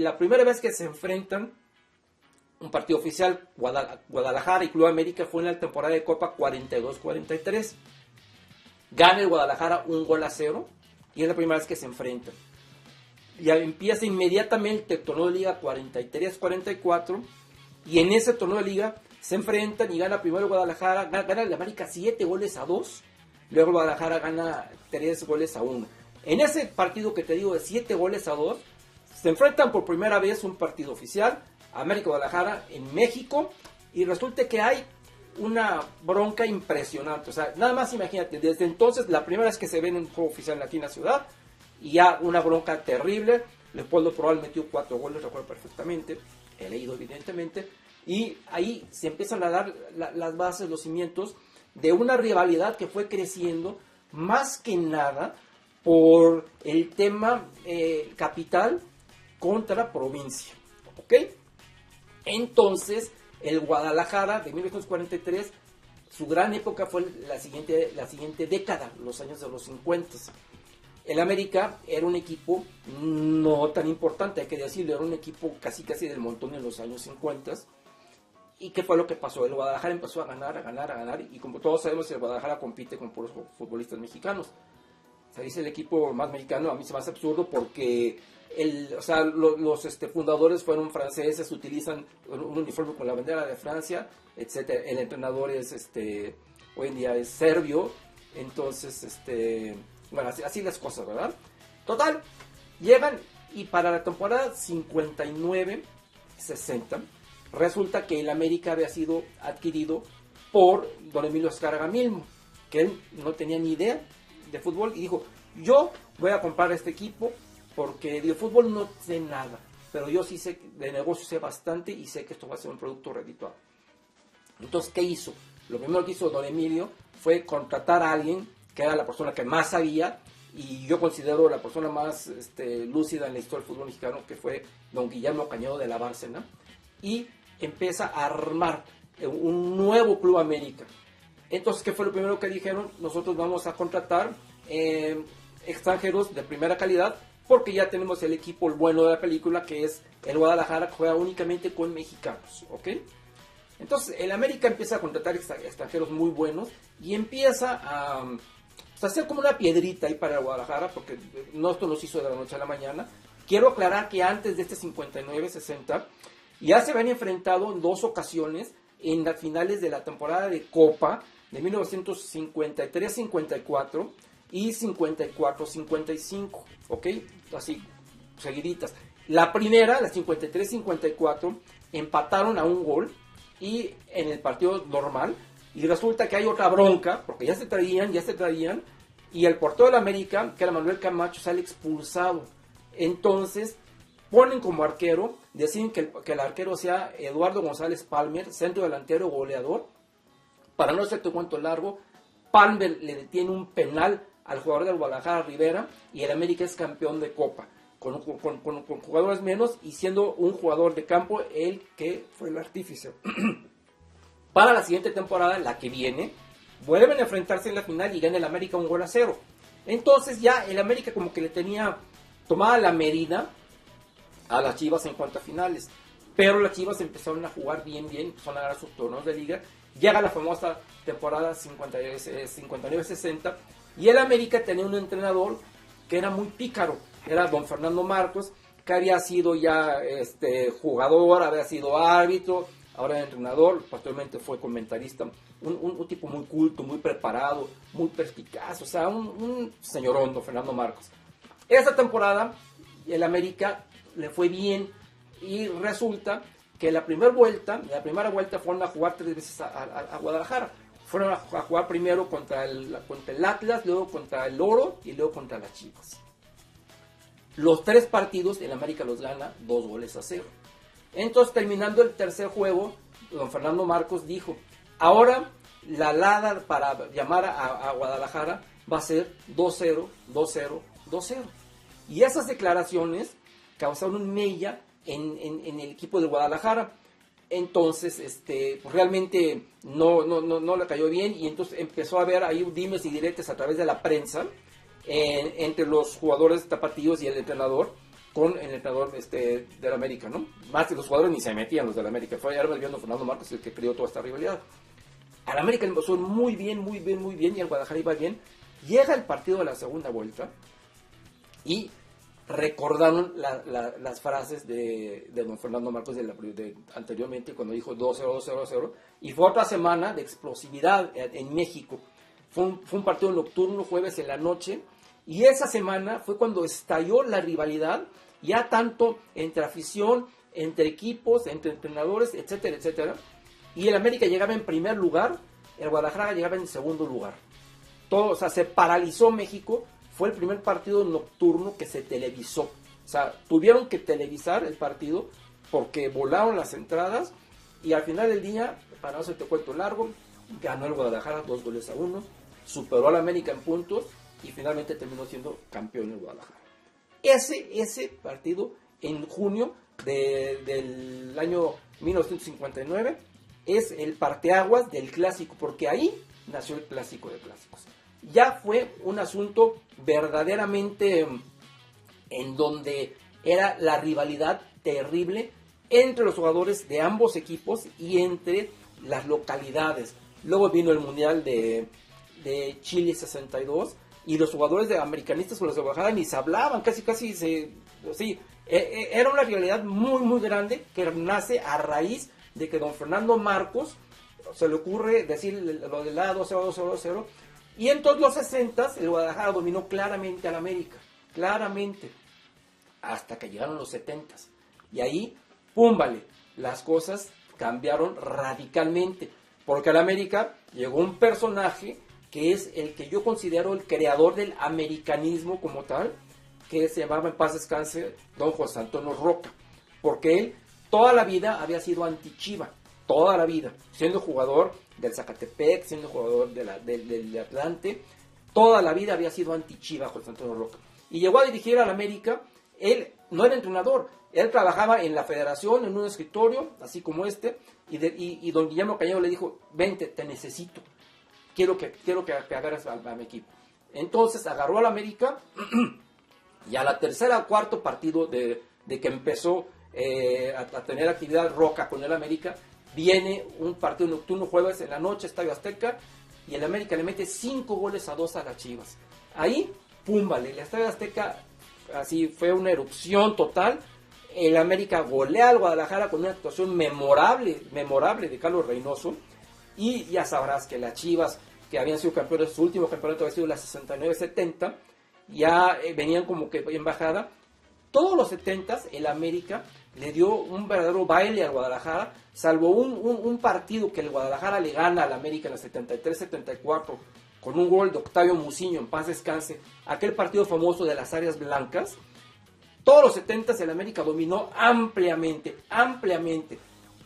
la primera vez que se enfrentan, un partido oficial, Guadalajara y Club América, fue en la temporada de Copa 42-43. Gana el Guadalajara 1-0 y es la primera vez que se enfrentan. Ya empieza inmediatamente el torneo de liga 43-44 y en ese torneo de liga se enfrentan y gana primero el Guadalajara, gana el América 7-2, luego el Guadalajara gana 3-1. En ese partido que te digo de 7-2, se enfrentan por primera vez un partido oficial, América-Guadalajara en México, y resulta que hay una bronca impresionante. O sea, nada más imagínate, desde entonces, la primera vez que se ve en un juego oficial aquí en la ciudad, y ya una bronca terrible. Leopoldo Proal metió 4 goles, recuerdo perfectamente, he leído evidentemente, y ahí se empiezan a dar las bases, los cimientos de una rivalidad que fue creciendo más que nada por el tema capital contra provincia, ¿ok? Entonces, el Guadalajara de 1943, su gran época fue la siguiente década, los años de los 50. El América era un equipo no tan importante, hay que decirlo, era un equipo casi del montón en los años 50. ¿Y qué fue lo que pasó? El Guadalajara empezó a ganar, y como todos sabemos, el Guadalajara compite con puros futbolistas mexicanos. O sea, dice el equipo más mexicano, a mí se me hace absurdo porque los fundadores fueron franceses, utilizan un uniforme con la bandera de Francia, etcétera. El entrenador es hoy en día es serbio, entonces bueno, así las cosas, ¿verdad? Total, llegan y para la temporada 59-60 resulta que el América había sido adquirido por don Emilio Azcárraga Milmo, que él no tenía ni idea de fútbol y dijo, yo voy a comprar este equipo porque de fútbol no sé nada, pero yo sí sé, de negocio sé bastante y sé que esto va a ser un producto redituable. Entonces, ¿qué hizo? Lo primero que hizo don Emilio fue contratar a alguien que era la persona que más sabía, y yo considero la persona más lúcida en la historia del fútbol mexicano, que fue don Guillermo Cañedo de la Bárcena, y empieza a armar un nuevo Club América. Entonces, ¿qué fue lo primero que dijeron? Nosotros vamos a contratar extranjeros de primera calidad, porque ya tenemos el equipo bueno de la película, que es el Guadalajara, que juega únicamente con mexicanos, ¿ok? Entonces, el América empieza a contratar extranjeros muy buenos, y empieza a hacer como una piedrita ahí para el Guadalajara, porque no esto los hizo de la noche a la mañana. Quiero aclarar que antes de 59-60, ya se habían enfrentado en 2 ocasiones en las finales de la temporada de Copa de 1953-54 y 54-55, ¿ok? Así, seguiditas. La primera, la 53-54, empataron a 1 gol y en el partido normal, y resulta que hay otra bronca, porque ya se traían, y el portero del América, que era Manuel Camacho, sale expulsado. Entonces, ponen como arquero, deciden que el arquero sea Eduardo González Palmer, centro delantero goleador. Para no hacerte cuento largo, Palmer le detiene un penal al jugador del Guadalajara, Rivera, y el América es campeón de Copa, con jugadores menos, y siendo un jugador de campo el que fue el artífice. Para la siguiente temporada, la que viene, vuelven a enfrentarse en la final y gana el América 1-0. Entonces ya el América como que le tenía tomada la medida a las Chivas en cuanto a finales. Pero las Chivas empezaron a jugar bien, empezaron a ganar sus torneos de liga. Llega la famosa temporada 59-60 y el América tenía un entrenador que era muy pícaro. Era don Fernando Marcos, que había sido ya jugador, había sido árbitro, ahora era entrenador, posteriormente fue comentarista, un tipo muy culto, muy preparado, muy perspicaz, o sea, un señorón, don Fernando Marcos. Esa temporada el América le fue bien y resulta que la primera vuelta fueron a jugar 3 veces a Guadalajara. Fueron a jugar primero contra el Atlas, luego contra el Oro y luego contra las Chivas. Los 3 partidos el América los gana 2-0. Entonces, terminando el tercer juego, don Fernando Marcos dijo, ahora la alada para llamar a Guadalajara va a ser 2-0, 2-0, 2-0. Y esas declaraciones causaron mella en el equipo de Guadalajara. Entonces, pues realmente no le cayó bien, y entonces empezó a haber ahí dimes y diretes a través de la prensa entre los jugadores tapatíos y el entrenador, con el entrenador del América, ¿no? Más que los jugadores ni se metían los del América, fue ya viendo Fernando Marcos el que creó toda esta rivalidad. Al América le pasó muy bien, y al Guadalajara iba bien. Llega el partido de la segunda vuelta y recordaron las frases de don Fernando Marcos anteriormente cuando dijo 2-0, 2-0, 2-0, y fue otra semana de explosividad en México. Fue un partido nocturno, jueves en la noche, y esa semana fue cuando estalló la rivalidad, ya tanto entre afición, entre equipos, entre entrenadores, etcétera, etcétera. Y el América llegaba en primer lugar, el Guadalajara llegaba en segundo lugar. Todo, o sea, se paralizó México, fue el primer partido nocturno que se televisó. O sea, tuvieron que televisar el partido porque volaron las entradas y al final del día, para no hacerte cuento largo, ganó el Guadalajara 2-1, superó al América en puntos y finalmente terminó siendo campeón el Guadalajara. Ese partido en junio del año 1959 es el parteaguas del clásico, porque ahí nació el clásico de clásicos. Ya fue un asunto verdaderamente en donde era la rivalidad terrible entre los jugadores de ambos equipos y entre las localidades. Luego vino el Mundial de Chile 62 y los jugadores de americanistas con los de Guadalajara ni se hablaban, casi era una rivalidad muy grande que nace a raíz de que don Fernando Marcos se le ocurre decir lo del lado 2-0, y en todos los 60 el Guadalajara dominó claramente al América, claramente, hasta que llegaron los 70 y ahí, pum, vale, las cosas cambiaron radicalmente, porque al América llegó un personaje que es el que yo considero el creador del americanismo como tal, que se llamaba, en paz descanse, don José Antonio Roca, porque él toda la vida había sido anti-Chiva, toda la vida, siendo jugador del Zacatepec, siendo jugador del Atlante, toda la vida había sido anti-Chiva José Antonio Roca. Y llegó a dirigir al América, él no era entrenador, él trabajaba en la federación, en un escritorio, así como y don Guillermo Cañedo le dijo, vente, te necesito, quiero que agarres a mi equipo. Entonces agarró al América, y a la tercera o cuarto partido de que empezó a tener actividad Roca con el América, viene un partido nocturno jueves en la noche, Estadio Azteca, y el América le mete 5-2 a las Chivas. Ahí, pum, vale, el Estadio Azteca, así fue una erupción total. El América golea al Guadalajara con una actuación memorable de Carlos Reynoso, y ya sabrás que las Chivas, que habían sido campeones, su último campeonato había sido la 69-70, ya venían como que en bajada. Todos los 70 el América le dio un verdadero baile al Guadalajara, salvo un partido que el Guadalajara le gana al América en el 73-74 con un gol de Octavio Muciño, en paz descanse, aquel partido famoso de las áreas blancas. Todos los 70 el América dominó ampliamente,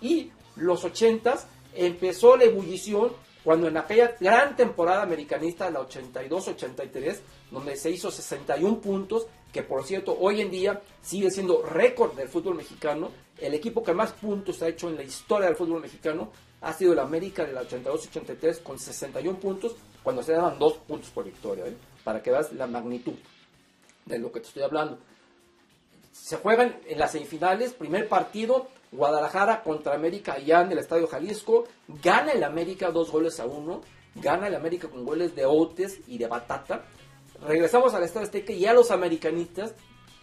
y los 80 empezó la ebullición cuando en aquella gran temporada americanista, la 82-83, donde se hizo 61 puntos, que por cierto hoy en día sigue siendo récord del fútbol mexicano. El equipo que más puntos ha hecho en la historia del fútbol mexicano ha sido el América de la 82-83 con 61 puntos, cuando se daban 2 puntos por victoria, para que veas la magnitud de lo que te estoy hablando. Se juegan en las semifinales, primer partido, Guadalajara contra América allá en el Estadio Jalisco, gana el América 2-1, gana el América con goles de Outes y de Batata. Regresamos al Estadio Azteca y ya los americanistas,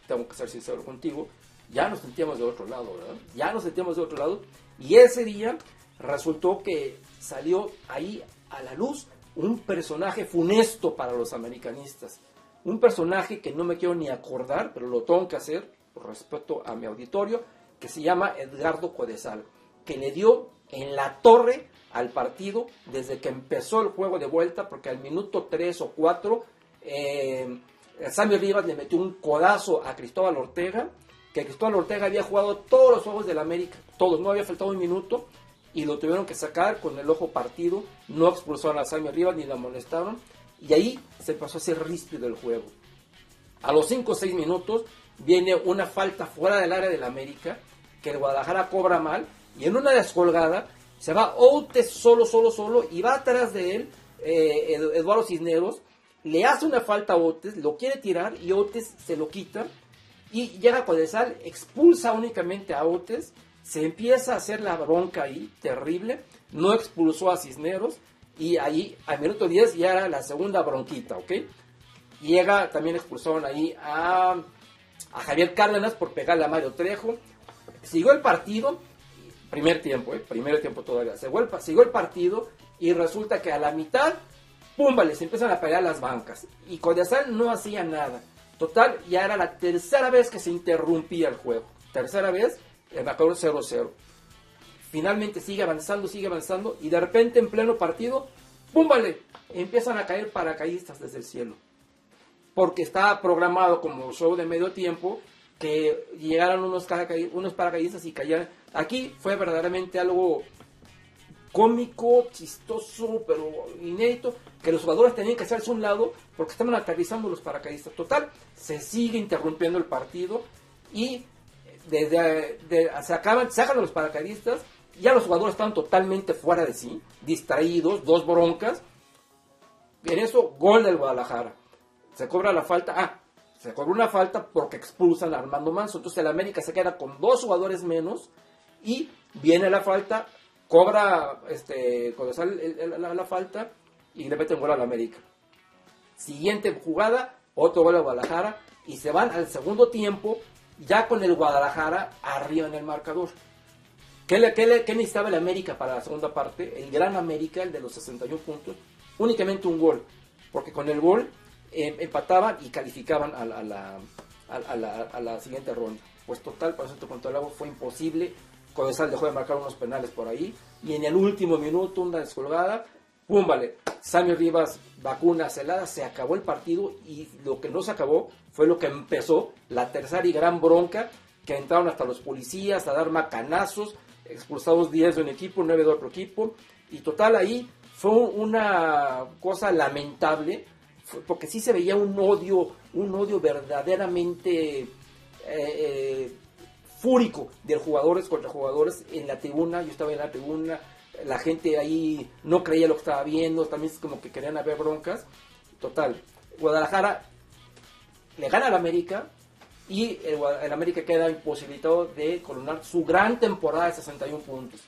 tengo que ser sincero contigo, ya nos sentíamos de otro lado, ¿verdad? Ya nos sentíamos de otro lado, y ese día resultó que salió ahí a la luz un personaje funesto para los americanistas, un personaje que no me quiero ni acordar, pero lo tengo que hacer por respeto a mi auditorio, que se llama Edgardo Codesal, que le dio en la torre al partido desde que empezó el juego de vuelta, porque al minuto 3 o 4 Sammy Rivas le metió un codazo a Cristóbal Ortega, que Cristóbal Ortega había jugado todos los juegos del América, todos, no había faltado un minuto, y lo tuvieron que sacar con el ojo partido, no expulsaron a Sammy Rivas ni lo amonestaron, y ahí se pasó a hacer ríspido el juego. A los 5 o 6 minutos viene una falta fuera del área del América, que el Guadalajara cobra mal, y en una descolgada se va Outes solo, y va atrás de él Eduardo Cisneros, le hace una falta a Outes, lo quiere tirar y Outes se lo quita, y llega Codesal, expulsa únicamente a Outes, se empieza a hacer la bronca ahí, terrible, no expulsó a Cisneros, y ahí al minuto 10 ya era la segunda bronquita, ¿ok? Llega, también expulsaron ahí a Javier Cárdenas por pegarle a Mario Trejo, siguió el partido, primer tiempo todavía, siguió el partido, y resulta que a la mitad, ¡pumba!, les empiezan a pegar las bancas, y Codesal no hacía nada. Total, ya era la tercera vez que se interrumpía el juego. Tercera vez, el marcador 0-0. Finalmente sigue avanzando, y de repente en pleno partido, ¡púmbale!, empiezan a caer paracaidistas desde el cielo. Porque estaba programado como show de medio tiempo, que llegaran unos paracaidistas y cayeran. Aquí fue verdaderamente algo cómico, chistoso, pero inédito, que los jugadores tenían que hacerse a un lado porque estaban aterrizando los paracaidistas. Total, se sigue interrumpiendo el partido y sacan los paracaidistas, ya los jugadores estaban totalmente fuera de sí, distraídos, dos broncas. En eso, gol del Guadalajara. Se cobra la falta, se cobra una falta porque expulsan a Armando Manso. Entonces el América se queda con dos jugadores menos y viene la falta, cobra la falta y le meten gol al América. Siguiente jugada, otro gol al Guadalajara y se van al segundo tiempo ya con el Guadalajara arriba en el marcador. ¿Qué necesitaba el América para la segunda parte? El gran América, el de los 61 puntos, únicamente un gol, porque con el gol empataban y calificaban a la siguiente ronda. Pues total, para eso contra el agua fue imposible. Codesal dejó de marcar unos penales por ahí y en el último minuto una descolgada, ¡pum! Vale, Sammy Rivas vacuna celada, se acabó el partido y lo que no se acabó fue lo que empezó, la tercera y gran bronca, que entraron hasta los policías a dar macanazos, expulsados 10 de un equipo, 9 de otro equipo, y total ahí fue una cosa lamentable, porque sí se veía un odio verdaderamente fúrico de jugadores contra jugadores en la tribuna. Yo estaba en la tribuna, la gente ahí no creía lo que estaba viendo, también es como que querían haber broncas. Total, Guadalajara le gana al América y el América queda imposibilitado de coronar su gran temporada de 61 puntos.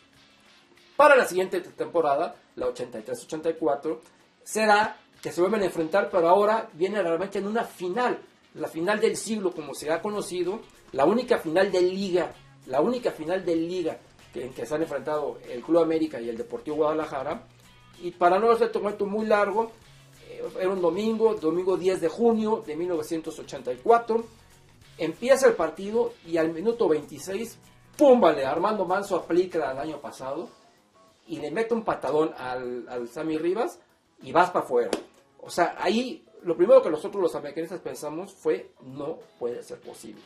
Para la siguiente temporada, la 83-84, será que se vuelven a enfrentar, pero ahora viene realmente en una final, la final del siglo como se ha conocido, la única final de liga en que se han enfrentado el Club América y el Deportivo Guadalajara. Y para no hacer un cuento muy largo, era un domingo 10 de junio de 1984, empieza el partido y al minuto 26, ¡pum! Vale, Armando Manso aplica el año pasado y le mete un patadón al Sammy Rivas y vas para afuera. O sea, ahí lo primero que nosotros los americanistas pensamos fue, no puede ser posible.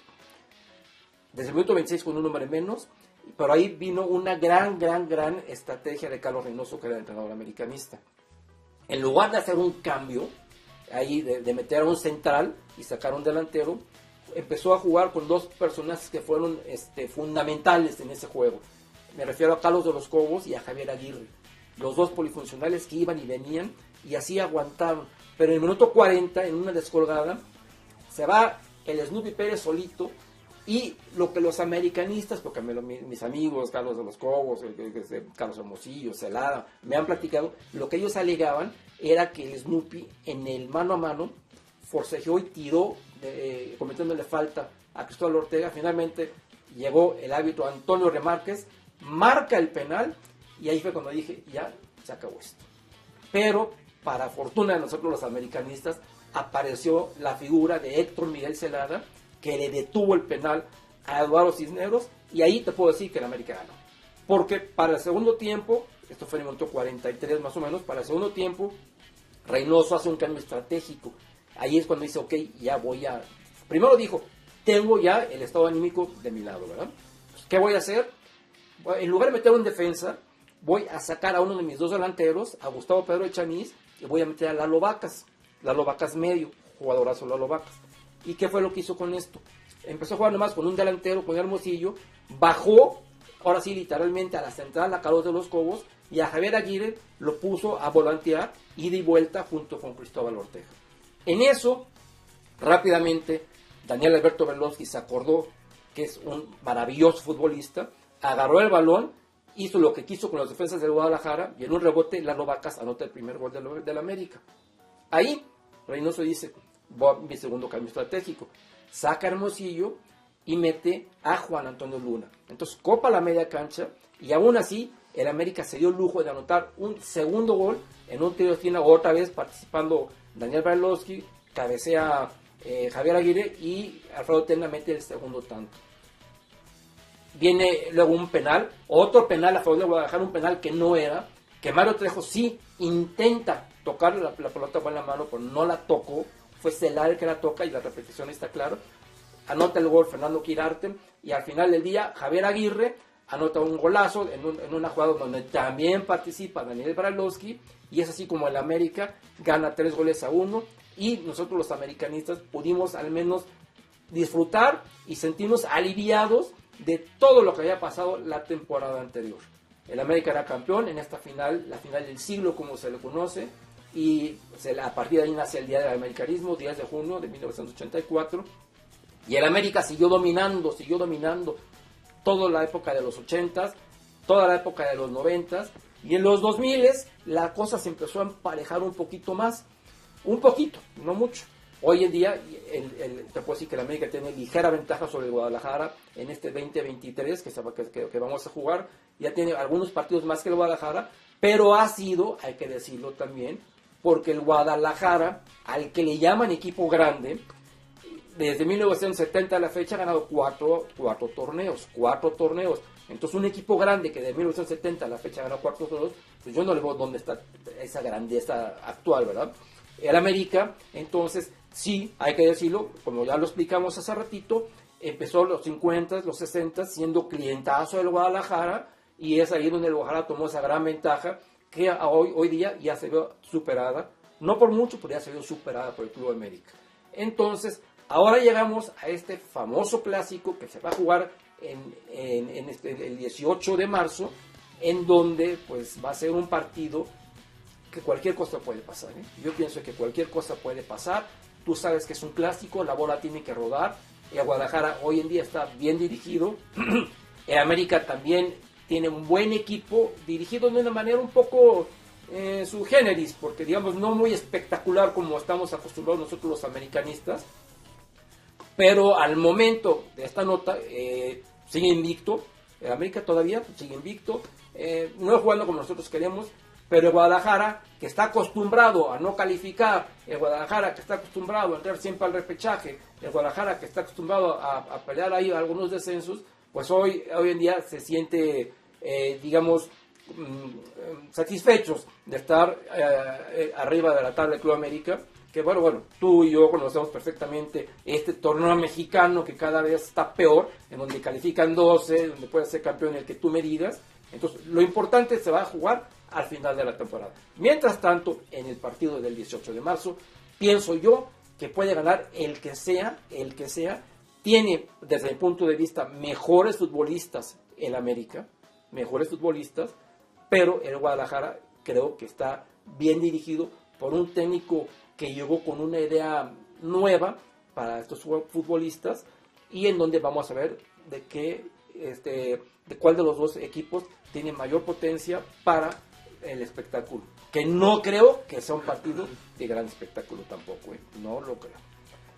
Desde el minuto 26 con un hombre menos, pero ahí vino una gran estrategia de Carlos Reynoso, que era el entrenador americanista. En lugar de hacer un cambio, ahí de meter a un central y sacar un delantero, empezó a jugar con dos personajes que fueron fundamentales en ese juego. Me refiero a Carlos de los Cobos y a Javier Aguirre. Los dos polifuncionales que iban y venían y así aguantaron. Pero en el minuto 40, en una descolgada, se va el Snoopy Pérez solito. Y lo que los americanistas, porque mis amigos, Carlos de los Cobos, Carlos Hermosillo, Celada, me han platicado, lo que ellos alegaban era que el Snoopy en el mano a mano forcejeó y tiró, cometiéndole falta a Cristóbal Ortega. Finalmente llegó el árbitro Antonio Remárquez, marca el penal y ahí fue cuando dije, ya se acabó esto. Pero para fortuna de nosotros los americanistas, apareció la figura de Héctor Miguel Celada, que le detuvo el penal a Eduardo Cisneros, y ahí te puedo decir que el América ganó. Porque para el segundo tiempo, esto fue en el minuto 43 más o menos, para el segundo tiempo, Reynoso hace un cambio estratégico. Ahí es cuando dice, ok, ya voy a... Primero dijo, tengo ya el estado anímico de mi lado, ¿verdad? Pues, ¿qué voy a hacer? En lugar de meterlo en defensa, voy a sacar a uno de mis dos delanteros, a Gustavo Pedro Echaniz, y voy a meter a Lalo Vacas medio, jugadorazo Lalo Vacas. ¿Y qué fue lo que hizo con esto? Empezó a jugar nomás con un delantero, con Hermosillo, bajó, ahora sí literalmente a la central, a Carlos de los Cobos, y a Javier Aguirre lo puso a volantear, ida y vuelta junto con Cristóbal Ortega. En eso, rápidamente, Daniel Alberto Berlosky se acordó que es un maravilloso futbolista, agarró el balón, hizo lo que quiso con las defensas del Guadalajara y en un rebote Lalo Vacas anota el primer gol del América. Ahí Reynoso dice, voy a mi segundo cambio estratégico, saca a Hermosillo y mete a Juan Antonio Luna. Entonces copa la media cancha y aún así el América se dio el lujo de anotar un segundo gol en un tiro de esquina, otra vez participando Daniel Berlosky, cabecea Javier Aguirre y Alfredo Tena mete el segundo tanto. Viene luego un penal, otro penal a favor de Guadalajara, un penal que no era, que Mario Trejo sí intenta tocar la pelota con la mano, pero no la tocó, fue Celar el que la toca y la repetición está claro. Anota el gol Fernando Quirarte y al final del día Javier Aguirre anota un golazo en una jugada donde también participa Daniel Bralowski y es así como el América gana 3-1 y nosotros los americanistas pudimos al menos disfrutar y sentirnos aliviados de todo lo que había pasado la temporada anterior. El América era campeón en esta final, la final del siglo como se le conoce, y a partir de ahí nace el Día del Americanismo, 10 de junio de 1984, y el América siguió dominando toda la época de los 80s, toda la época de los 90s, y en los 2000s la cosa se empezó a emparejar un poquito más, un poquito, no mucho. Hoy en día, te puedo decir que el América tiene ligera ventaja sobre el Guadalajara en este 2023 que vamos a jugar. Ya tiene algunos partidos más que el Guadalajara, pero ha sido, hay que decirlo también, porque el Guadalajara, al que le llaman equipo grande, desde 1970 a la fecha ha ganado cuatro torneos. Entonces un equipo grande que de 1970 a la fecha ha ganado 4 torneos, pues yo no le veo dónde está esa grandeza actual, ¿verdad? El América, entonces, sí, hay que decirlo, como ya lo explicamos hace ratito, empezó los 50, los 60 siendo clientazo del Guadalajara y es ahí donde el Guadalajara tomó esa gran ventaja que hoy día ya se ve superada, no por mucho, pero ya se ve superada por el Club América. Entonces, ahora llegamos a este famoso clásico que se va a jugar el 18 de marzo, en donde pues va a ser un partido que cualquier cosa puede pasar, ¿eh? Yo pienso que cualquier cosa puede pasar. Tú sabes que es un clásico, la bola tiene que rodar. El Guadalajara hoy en día está bien dirigido. El América también tiene un buen equipo, dirigido de una manera un poco su generis, porque digamos no muy espectacular como estamos acostumbrados nosotros los americanistas. Pero al momento de esta nota, sigue invicto. El América todavía sigue invicto. No es jugando como nosotros queremos. Pero el Guadalajara, que está acostumbrado a no calificar, el Guadalajara que está acostumbrado a entrar siempre al repechaje, el Guadalajara que está acostumbrado a pelear ahí algunos descensos, pues hoy en día se siente, digamos, satisfechos de estar arriba de la tabla del Club América, que bueno, tú y yo conocemos perfectamente este torneo mexicano que cada vez está peor, en donde califican 12, donde puede ser campeón el que tú me digas. Entonces, lo importante se va a jugar al final de la temporada. Mientras tanto, en el partido del 18 de marzo, pienso yo que puede ganar el que sea. Tiene, desde mi punto de vista, mejores futbolistas el América, pero el Guadalajara creo que está bien dirigido por un técnico que llegó con una idea nueva para estos futbolistas y en donde vamos a ver de cuál de los dos equipos tiene mayor potencia para el espectáculo, que no creo que sea un partido de gran espectáculo tampoco, no lo creo.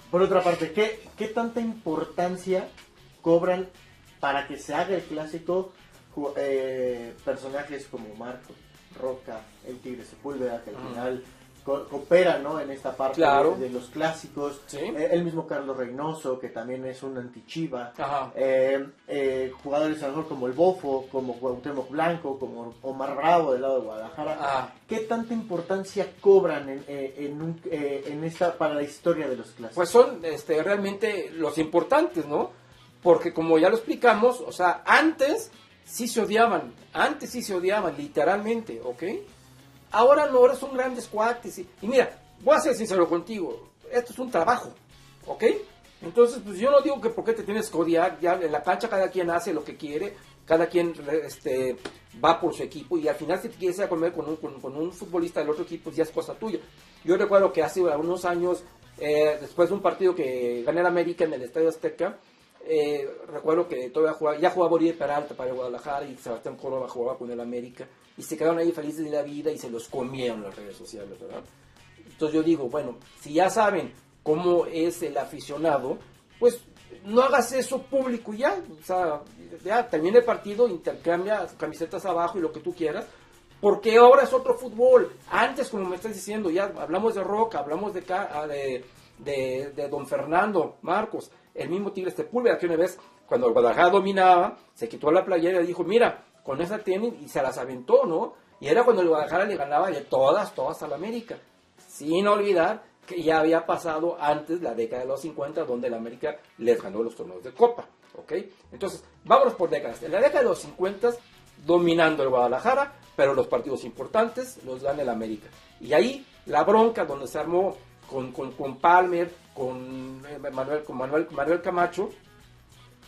Por otra parte, ¿qué tanta importancia cobran para que se haga el clásico personajes como Marco, Roca, el Tigre Sepúlveda, que al final coopera, ¿no?, en esta parte de los clásicos, ¿sí? El mismo Carlos Reynoso, que también es un antichiva, jugadores a lo mejor como el Bofo, como Cuauhtémoc Blanco, como Omar Bravo del lado de Guadalajara. ¿Qué tanta importancia cobran en esta para la historia de los clásicos? Pues son realmente los importantes, ¿no? Porque como ya lo explicamos, o sea, antes sí se odiaban, literalmente, ¿ok? Ahora son grandes cuates. Y mira, voy a ser sincero contigo, esto es un trabajo, ¿ok? Entonces, pues yo no digo que por qué te tienes que odiar, ya en la cancha cada quien hace lo que quiere, cada quien va por su equipo, y al final si te quieres ir a comer con un futbolista del otro equipo, ya es cosa tuya. Yo recuerdo que hace algunos años después de un partido que gané el América en el Estadio Azteca, recuerdo que ya jugaba Oribe Peralta para el Guadalajara y Sebastián Córdoba jugaba con el América y se quedaron ahí felices de la vida y se los comieron las redes sociales, ¿verdad? Entonces yo digo, bueno, si ya saben cómo es el aficionado, pues no hagas eso público ya, o sea, ya termina el partido, intercambia camisetas abajo y lo que tú quieras, porque ahora es otro fútbol. Antes, como me estás diciendo, ya hablamos de Roca, hablamos de Don Fernando Marcos, el mismo Tigre Sepúlveda, que una vez, cuando el Guadalajara dominaba, se quitó la playera y dijo, mira, con esa tienen, y se las aventó, ¿no? Y era cuando el Guadalajara le ganaba de todas a la América, sin olvidar que ya había pasado antes la década de los 50, donde el América les ganó los torneos de Copa, ¿ok? Entonces, vámonos por décadas. En la década de los 50, dominando el Guadalajara, pero los partidos importantes los gana el América. Y ahí la bronca donde se armó con Palmer, con Manuel Camacho,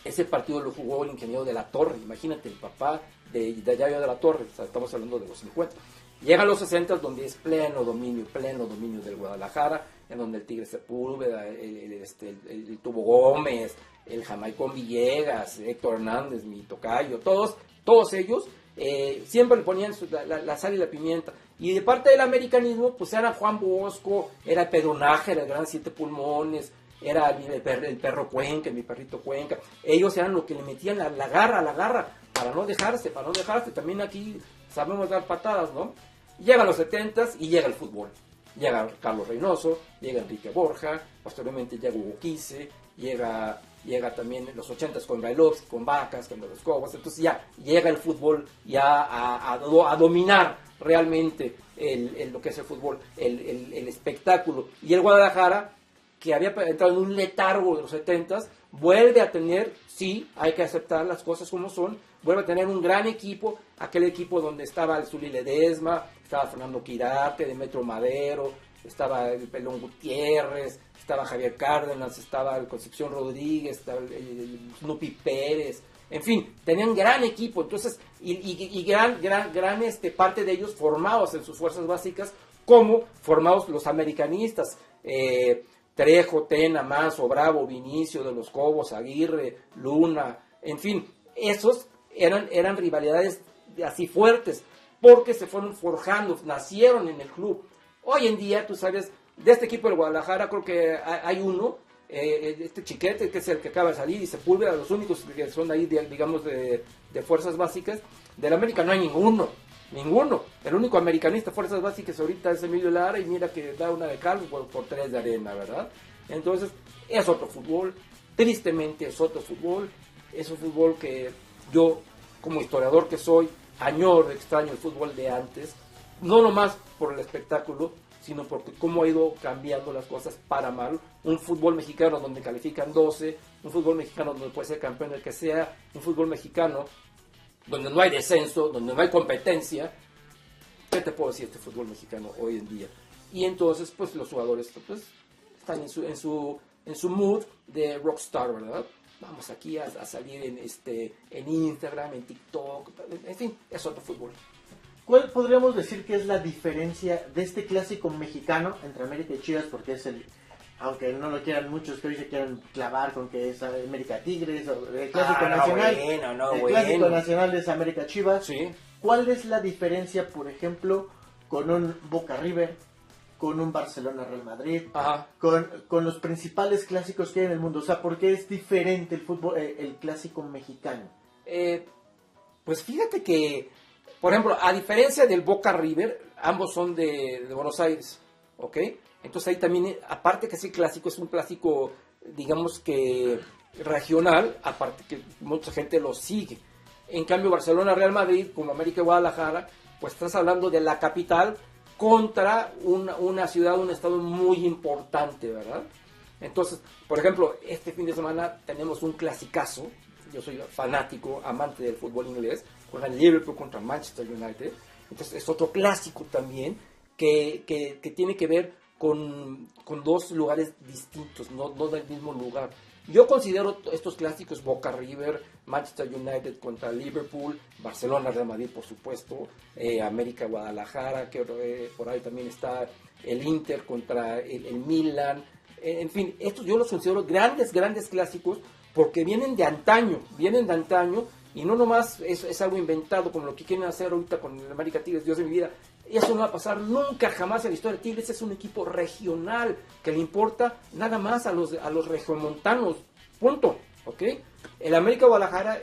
ese partido lo jugó el ingeniero de la Torre, imagínate, el papá de Yayo de la Torre, o sea, estamos hablando de los 50. Llegan los 60 donde es pleno dominio del Guadalajara, en donde el Tigre Sepúlveda, el Tubo Gómez, el Jamaicón Villegas, Héctor Hernández, mi tocayo, todos ellos siempre le ponían la sal y la pimienta. Y de parte del americanismo, pues era Juan Bosco, era Pedro Nájera, el gran Siete Pulmones, era el perro Cuenca, mi perrito Cuenca. Ellos eran los que le metían la garra, para no dejarse. También aquí sabemos dar patadas, ¿no? Llegan los 70s y llega el fútbol. Llega Carlos Reynoso, llega Enrique Borja, posteriormente llega Hugo Quise, llega también en los 80s con Brailovsky, con Vacas, con los Cobos. Entonces ya llega el fútbol ya a dominar realmente lo que es el fútbol, el espectáculo. Y el Guadalajara, que había entrado en un letargo de los 70s, vuelve a tener, sí, hay que aceptar las cosas como son, vuelve a tener un gran equipo, aquel equipo donde estaba el Zuli Ledesma, estaba Fernando Quirarte, Demetrio Madero, estaba el Pelón Gutiérrez, estaba Javier Cárdenas, estaba el Concepción Rodríguez, estaba el Snoopy Pérez, en fin, tenían gran equipo, entonces, y gran parte de ellos formados en sus fuerzas básicas, como formados los americanistas, Trejo, Tena, Mazo, Bravo, Vinicio, de los Cobos, Aguirre, Luna, en fin, esos eran rivalidades así fuertes, porque se fueron forjando, nacieron en el club. Hoy en día, tú sabes, de este equipo del Guadalajara, creo que hay uno, Chiquete, que es el que acaba de salir, y Sepúlveda, los únicos que son ahí, digamos, de fuerzas básicas. Del América no hay ninguno. El único americanista fuerzas básicas ahorita es Emilio Lara, y mira que da una de cal por 3 de arena, ¿verdad? Entonces, es otro fútbol, tristemente es otro fútbol, es un fútbol que yo, como historiador que soy, añoro, extraño el fútbol de antes, no nomás por el espectáculo, sino porque cómo ha ido cambiando las cosas para mal. Un fútbol mexicano donde califican 12, un fútbol mexicano donde puede ser campeón el que sea, un fútbol mexicano donde no hay descenso, donde no hay competencia. ¿Qué te puedo decir de este fútbol mexicano hoy en día? Y entonces, pues los jugadores pues, están en su mood de rockstar, ¿verdad? Vamos aquí a salir en Instagram, en TikTok, en fin, es otro fútbol. ¿Cuál podríamos decir que es la diferencia de este clásico mexicano entre América y Chivas? Porque es aunque no lo quieran muchos, que hoy se quieran clavar con que es América Tigres, o el clásico nacional. Clásico nacional es América Chivas. Sí. ¿Cuál es la diferencia, por ejemplo, con un Boca River, con un Barcelona Real Madrid, con los principales clásicos que hay en el mundo? O sea, ¿por qué es diferente el fútbol, el clásico mexicano? Pues fíjate que, por ejemplo, a diferencia del Boca River, ambos son de Buenos Aires, ¿ok? Entonces ahí también, aparte que ese clásico es un clásico, digamos que regional, aparte que mucha gente lo sigue. En cambio, Barcelona Real Madrid, como América y Guadalajara, pues estás hablando de la capital contra una ciudad, un estado muy importante, ¿verdad? Entonces, por ejemplo, este fin de semana tenemos un clasicazo. Yo soy fanático, amante del fútbol inglés. Juegan Liverpool contra Manchester United. Entonces es otro clásico también que tiene que ver con dos lugares distintos, no del mismo lugar. Yo considero estos clásicos Boca River, Manchester United contra Liverpool, Barcelona Real Madrid, por supuesto, América Guadalajara, que por ahí también está el Inter contra el Milan, En fin, estos yo los considero grandes, grandes clásicos porque vienen de antaño, y no nomás es algo inventado como lo que quieren hacer ahorita con el América Tigres, Dios de mi vida. Eso no va a pasar nunca, jamás en la historia. Tigres es un equipo regional que le importa nada más a los regiomontanos, punto, ¿ok? El América Guadalajara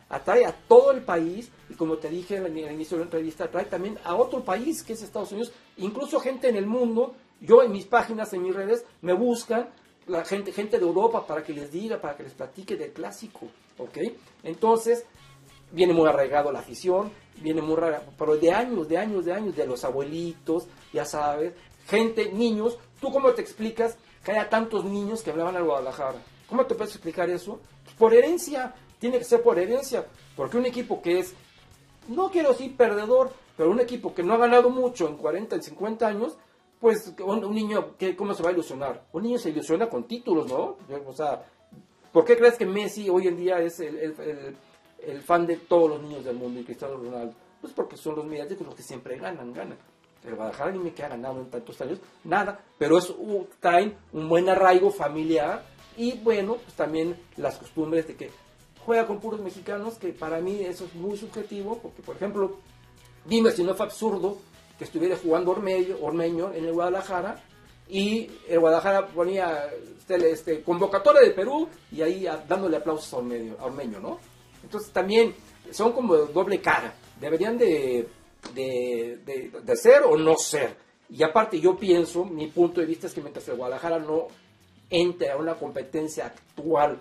atrae a todo el país, y como te dije al inicio de la entrevista, atrae también a otro país que es Estados Unidos, incluso gente en el mundo. Yo en mis páginas, en mis redes, me buscan la gente de Europa para que les diga, para que les platique del clásico, ¿ok? Entonces, viene muy arraigado la afición, viene muy arraigado, pero de años, de los abuelitos, ya sabes, gente, niños. ¿Tú cómo te explicas que haya tantos niños que hablaban al Guadalajara? ¿Cómo te puedes explicar eso? Pues por herencia, tiene que ser por herencia, porque un equipo que es, no quiero decir perdedor, pero un equipo que no ha ganado mucho en 40, en 50 años, pues un niño, ¿cómo se va a ilusionar? Un niño se ilusiona con títulos, ¿no? O sea, ¿por qué crees que Messi hoy en día es el fan de todos los niños del mundo y Cristiano Ronaldo? Pues porque son los mediáticos los que siempre ganan. El Guadalajara, dime que ha ganado en tantos años, nada, pero traen un buen arraigo familiar, y bueno, pues también las costumbres de que juega con puros mexicanos, que para mí eso es muy subjetivo, porque por ejemplo, dime si no fue absurdo que estuviera jugando Ormeño en el Guadalajara, y el Guadalajara ponía convocatoria de Perú, y ahí dándole aplausos a Ormeño, ¿no? Entonces también son como doble cara, deberían de ser o no ser. Y aparte yo pienso, mi punto de vista es que mientras el Guadalajara no entre a una competencia actual,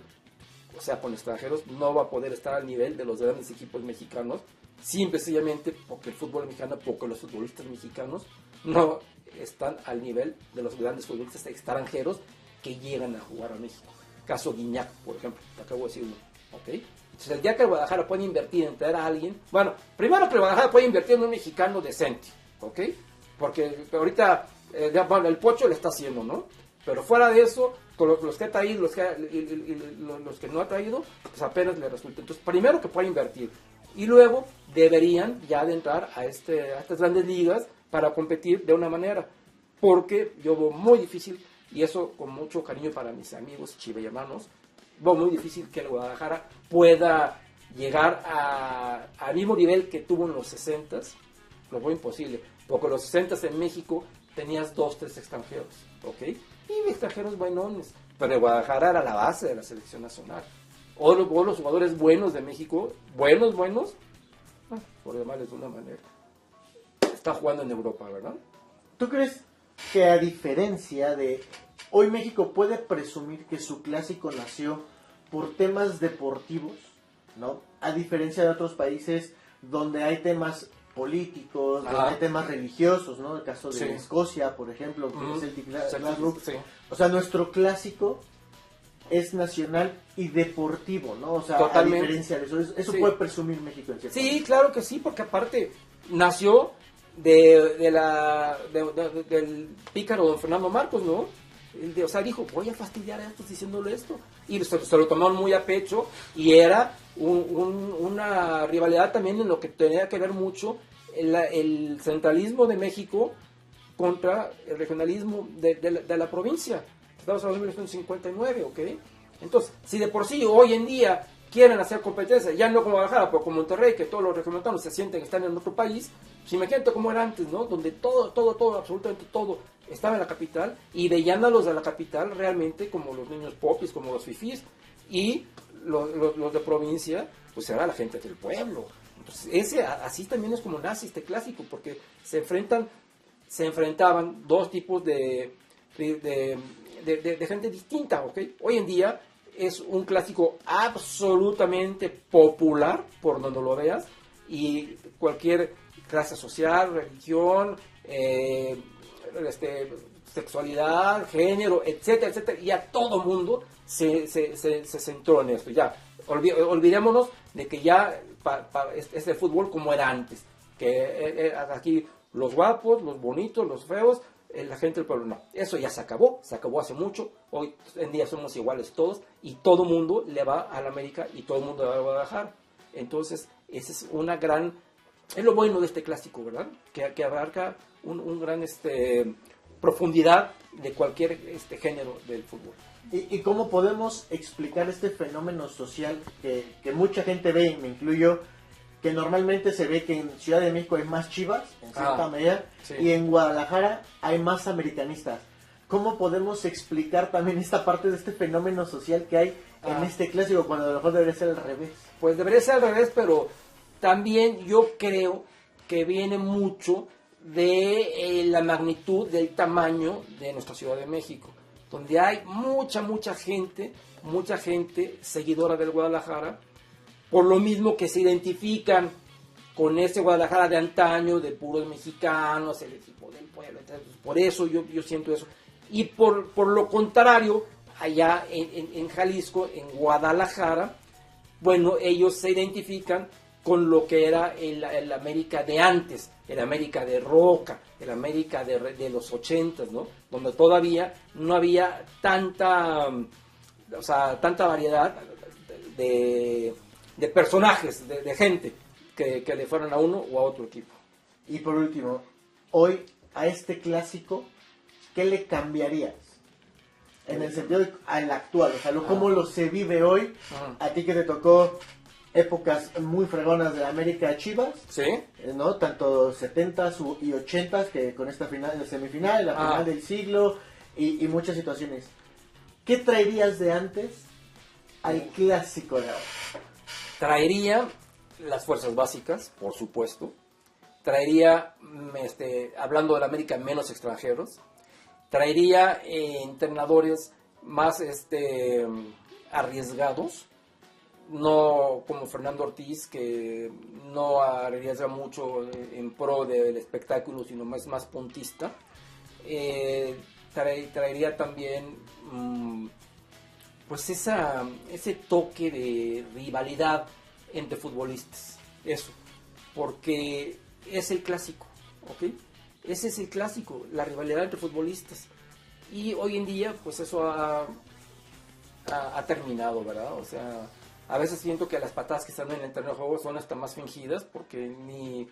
o sea, con extranjeros, no va a poder estar al nivel de los grandes equipos mexicanos, simplemente porque el fútbol mexicano, porque los futbolistas mexicanos no están al nivel de los grandes futbolistas extranjeros que llegan a jugar a México. Caso Guiñac, por ejemplo, te acabo de decir uno, ¿ok? Entonces, el día que el Guadalajara puede invertir en traer a alguien, bueno, primero que el Guadalajara puede invertir en un mexicano decente, ¿ok? Porque ahorita, el Pocho le está haciendo, ¿no? Pero fuera de eso, con los que ha traído, los que no ha traído, pues apenas le resulta. Entonces, primero que pueda invertir, y luego deberían ya de entrar a estas grandes ligas para competir de una manera, porque yo veo muy difícil, y eso con mucho cariño para mis amigos chivermanos, veo muy difícil que el Guadalajara pueda llegar al mismo nivel que tuvo en los 60s. Lo veo imposible, porque en los 60s en México tenías 2, 3 extranjeros, ¿ok? Y extranjeros buenones, pero el Guadalajara era la base de la selección nacional. O los jugadores buenos de México, buenos, por llamarles de una manera, está jugando en Europa, ¿verdad? ¿Tú crees que a diferencia de hoy México puede presumir que su clásico nació por temas deportivos, ¿no? A diferencia de otros países donde hay temas políticos, donde hay temas religiosos, ¿no? El caso de Escocia, por ejemplo, que es el Glasgow. Sí. O sea, nuestro clásico es nacional y deportivo, ¿no? O sea, totalmente. A diferencia de eso puede presumir México en cierto momento. Claro que sí, porque aparte nació del pícaro don Fernando Marcos, ¿no? O sea, dijo, voy a fastidiar a estos diciéndole esto. Y se lo tomaron muy a pecho, y era una rivalidad también en lo que tenía que ver mucho el centralismo de México contra el regionalismo de la provincia. Estamos hablando de 1959, ¿ok? Entonces, si de por sí hoy en día quieren hacer competencia, ya no como Guadalajara, pero como Monterrey, que todos los regiomontanos se sienten que están en otro país, pues imagínate cómo era antes, ¿no? Donde todo, absolutamente todo estaba en la capital, y veían a los de la capital realmente como los niños popis, como los fifís, y los de provincia, pues era la gente del pueblo. Entonces, así también es como nace este clásico, porque se enfrentaban dos tipos de gente distinta, ¿ok? Hoy en día es un clásico absolutamente popular, por donde lo veas, y cualquier clase social, religión, sexualidad, género, etcétera, y a todo mundo se centró en esto. Ya, olvidémonos de que ya es el fútbol como era antes, que aquí los guapos, los bonitos, los feos, la gente del pueblo. No, eso ya se acabó hace mucho. Hoy en día somos iguales todos, y todo mundo le va a la América y todo el mundo le va a Guadalajara. Entonces, esa es es lo bueno de este clásico, ¿verdad? Que abarca un gran profundidad de cualquier género del fútbol. ¿Y cómo podemos explicar este fenómeno social que mucha gente ve, y me incluyo, que normalmente se ve que en Ciudad de México hay más Chivas, en cierta medida, sí. y en Guadalajara hay más americanistas? ¿Cómo podemos explicar también esta parte de este fenómeno social que hay en este clásico, cuando a lo mejor debería ser al revés? Pues debería ser al revés, pero también yo creo que viene mucho de la magnitud del tamaño de nuestra Ciudad de México, donde hay mucha gente seguidora del Guadalajara, por lo mismo que se identifican con ese Guadalajara de antaño, de puros mexicanos, el equipo del pueblo. Entonces, por eso yo siento eso. Y por lo contrario, allá en Jalisco, en Guadalajara, bueno, ellos se identifican con lo que era el América de antes, el América de Roca, el América de los 80s, ¿no? Donde todavía no había tanta variedad de personajes, de gente que le fueran a uno o a otro equipo. Y por último, hoy a este clásico, ¿qué le cambiarías? En el sentido al actual, o sea, cómo lo se vive hoy, a ti que te tocó épocas muy fregonas de América Chivas, ¿sí? ¿No? Tanto 70s y 80s, que con esta final, semifinal, la final del siglo y muchas situaciones. ¿Qué traerías de antes al clásico de ahora? Traería las fuerzas básicas, por supuesto. Traería, hablando de la América, menos extranjeros. Traería entrenadores más arriesgados, no como Fernando Ortiz, que no arriesga mucho en pro del espectáculo, sino más puntista. Traería también pues ese toque de rivalidad entre futbolistas, eso, porque es el clásico, ¿ok? Ese es el clásico, la rivalidad entre futbolistas, y hoy en día pues eso ha terminado, ¿verdad? O sea, a veces siento que las patadas que están en el terreno de juego son hasta más fingidas, porque ni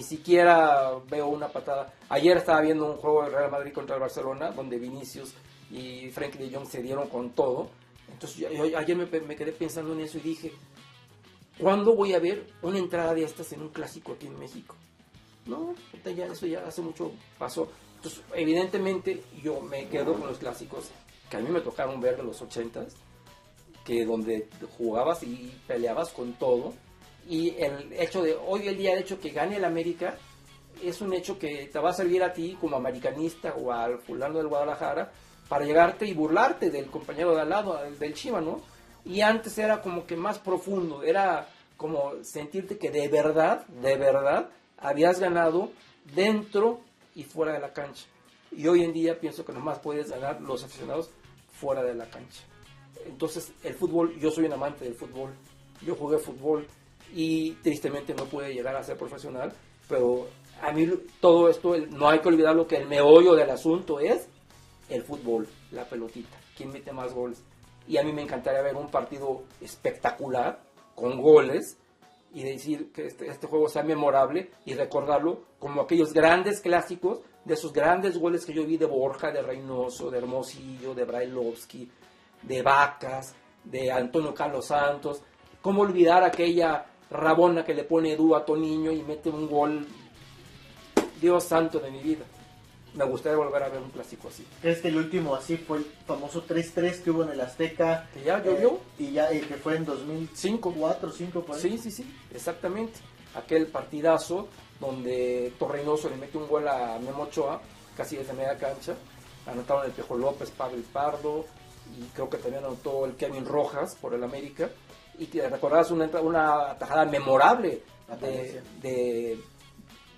siquiera veo una patada. Ayer estaba viendo un juego del Real Madrid contra el Barcelona, donde Vinicius y Frenkie de Jong se dieron con todo. Entonces yo ayer me quedé pensando en eso y dije, ¿cuándo voy a ver una entrada de estas en un clásico aquí en México? No, eso ya hace mucho pasó. Entonces, evidentemente, yo me quedo con los clásicos que a mí me tocaron ver de los 80s, que donde jugabas y peleabas con todo. Y el hecho de, hoy el día, el hecho que gane el América, es un hecho que te va a servir a ti como americanista o al fulano del Guadalajara, para llegarte y burlarte del compañero de al lado, del Chiva, ¿no? Y antes era como que más profundo, era como sentirte que de verdad, habías ganado dentro y fuera de la cancha. Y hoy en día pienso que nomás puedes ganar los aficionados fuera de la cancha. Entonces, el fútbol, yo soy un amante del fútbol, yo jugué fútbol y tristemente no pude llegar a ser profesional, pero a mí todo esto, no hay que olvidar lo que el meollo del asunto es el fútbol, la pelotita, quién mete más goles. Y a mí me encantaría ver un partido espectacular, con goles, y decir que este juego sea memorable y recordarlo como aquellos grandes clásicos, de esos grandes goles que yo vi de Borja, de Reynoso, de Hermosillo, de Brailovsky, de Vacas, de Antonio Carlos Santos. ¿Cómo olvidar aquella rabona que le pone Edu a Toniño y mete un gol? Dios santo de mi vida. Me gustaría volver a ver un clásico así. ¿Crees que el último así fue el famoso 3-3 que hubo en el Azteca? Que ya llovió. Y que fue en 2005, 4, 5 por ahí. Sí, exactamente. Aquel partidazo donde Torreynoso le mete un gol a Memo Ochoa, casi desde media cancha. Anotaron el Piojo López, Pablo Pardo, y creo que también anotó el Kevin Rojas por el América. Y que recordabas una atajada memorable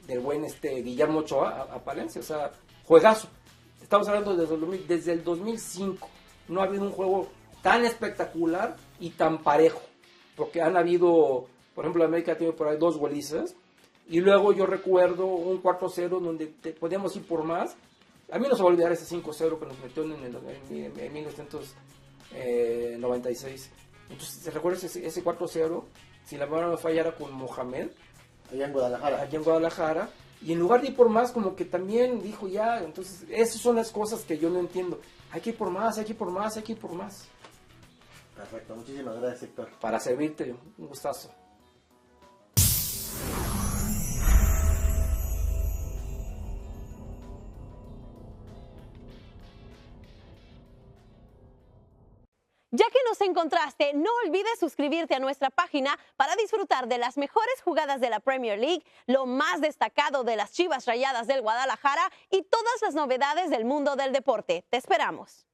del buen Guillermo Ochoa a Palencia. O sea, juegazo. Estamos hablando desde el 2005. No ha habido un juego tan espectacular y tan parejo. Porque han habido, por ejemplo, América ha tenido por ahí 2 golizas. Y luego yo recuerdo un 4-0 donde podíamos ir por más. A mí no se va a olvidar ese 5-0 que nos metió en 1996. Entonces, ¿recuerdas ese 4-0? Si la mano no fallara con Mohamed. Allá en Guadalajara. Y en lugar de ir por más, como que también dijo ya, entonces esas son las cosas que yo no entiendo. Hay que ir por más, hay que ir por más, hay que ir por más. Perfecto, muchísimas gracias, Héctor. Para servirte, un gustazo. Ya que nos encontraste, no olvides suscribirte a nuestra página para disfrutar de las mejores jugadas de la Premier League, lo más destacado de las Chivas Rayadas del Guadalajara y todas las novedades del mundo del deporte. Te esperamos.